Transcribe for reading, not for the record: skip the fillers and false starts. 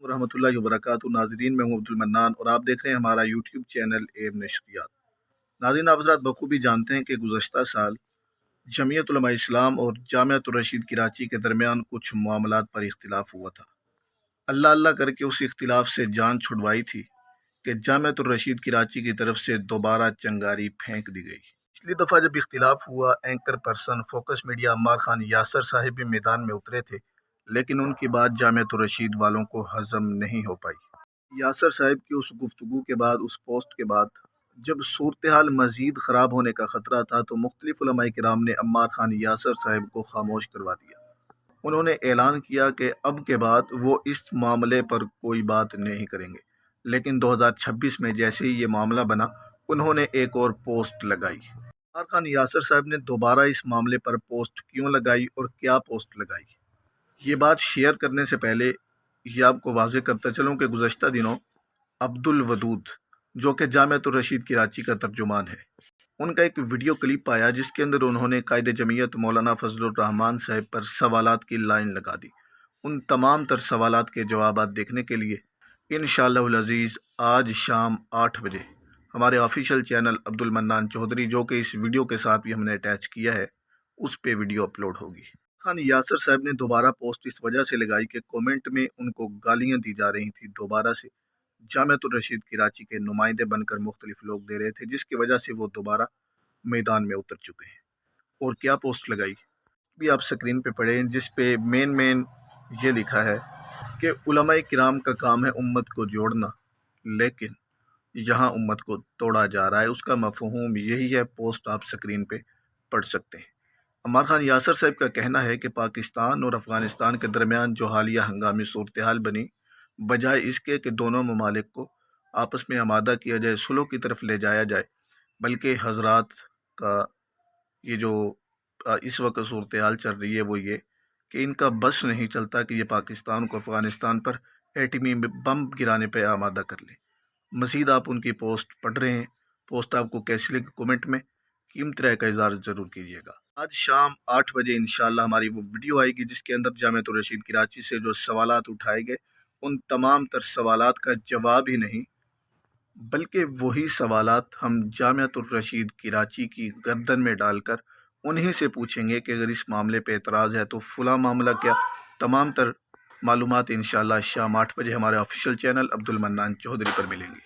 ورحمۃ اللہ وبرکاتہ ناظرین، میں ہوں عبد المنان اور آپ دیکھ رہے ہیں ہمارا یوٹیوب چینل ایم نشریات۔ ناظرین، آپ حضرات بخوبی جانتے ہیں کہ گزشتہ سال جمعیت علماء اسلام اور جامعۃ الرشید کراچی کے درمیان کچھ معاملات پر اختلاف ہوا تھا۔ اللہ اللہ کر کے اس اختلاف سے جان چھڑوائی تھی کہ جامعۃ الرشید کراچی کی طرف سے دوبارہ چنگاری پھینک دی گئی۔ پچھلی دفعہ جب اختلاف ہوا، anchor person focus media Ammar Khan Yasir صاحب بھی میدان میں اترے تھے، لیکن ان کی بات جامعۃ الرشید والوں کو ہضم نہیں ہو پائی۔ یاسر صاحب کی اس گفتگو کے بعد، اس پوسٹ کے بعد، جب صورتحال مزید خراب ہونے کا خطرہ تھا تو مختلف علماء کرام نے عمار خان یاسر صاحب کو خاموش کروا دیا۔ انہوں نے اعلان کیا کہ اب کے بعد وہ اس معاملے پر کوئی بات نہیں کریں گے، لیکن 2026 میں جیسے ہی یہ معاملہ بنا، انہوں نے ایک اور پوسٹ لگائی۔ عمار خان یاسر صاحب نے دوبارہ اس معاملے پر پوسٹ کیوں لگائی اور کیا پوسٹ لگائی، یہ بات شیئر کرنے سے پہلے یہ آپ کو واضح کرتا چلوں کہ گزشتہ دنوں عبد الودود، جو کہ جامعۃ الرشید کراچی کا ترجمان ہے، ان کا ایک ویڈیو کلپ آیا جس کے اندر انہوں نے قائد جمعیت مولانا فضل الرحمان صاحب پر سوالات کی لائن لگا دی۔ ان تمام تر سوالات کے جوابات دیکھنے کے لیے انشاءاللہ العزیز آج شام 8 بجے ہمارے آفیشیل چینل عبد المنان چودھری، جو کہ اس ویڈیو کے ساتھ بھی ہم نے اٹیچ کیا ہے، اس پہ ویڈیو اپلوڈ ہوگی۔ خان یاسر صاحب نے دوبارہ پوسٹ اس وجہ سے لگائی کہ کومنٹ میں ان کو گالیاں دی جا رہی تھیں، دوبارہ سے جامعۃ الرشید کراچی کے نمائندے بن کر مختلف لوگ دے رہے تھے، جس کی وجہ سے وہ دوبارہ میدان میں اتر چکے ہیں۔ اور کیا پوسٹ لگائی بھی آپ سکرین پہ پڑھیں، جس پہ مین یہ لکھا ہے کہ علماء کرام کا کام ہے امت کو جوڑنا، لیکن یہاں امت کو توڑا جا رہا ہے۔ اس کا مفہوم یہی ہے، پوسٹ آپ سکرین پہ پڑھ سکتے ہیں۔ عمار خان یاسر صاحب کا کہنا ہے کہ پاکستان اور افغانستان کے درمیان جو حالیہ ہنگامی صورتحال بنی، بجائے اس کے کہ دونوں ممالک کو آپس میں آمادہ کیا جائے، صلح کی طرف لے جایا جائے، بلکہ حضرات کا یہ جو اس وقت صورتحال چل رہی ہے وہ یہ کہ ان کا بس نہیں چلتا کہ یہ پاکستان کو افغانستان پر ایٹمی بم گرانے پہ آمادہ کر لے۔ مزید آپ ان کی پوسٹ پڑھ رہے ہیں، پوسٹ آپ کو کیسی لگی کمنٹ میں قیمتی رائے کا اظہار ضرور کیجیے گا۔ آج شام 8 بجے انشاءاللہ ہماری وہ ویڈیو آئے گی جس کے اندر جامعۃ الرشید کراچی سے جو سوالات اٹھائے گئے، ان تمام تر سوالات کا جواب ہی نہیں، بلکہ وہی سوالات ہم جامعۃ الرشید کراچی کی گردن میں ڈال کر انہی سے پوچھیں گے کہ اگر اس معاملے پہ اعتراض ہے تو فلاں معاملہ کیا۔ تمام تر معلومات انشاءاللہ شام 8 بجے ہمارے آفیشیل چینل عبد المنان چودھری پر ملیں گی۔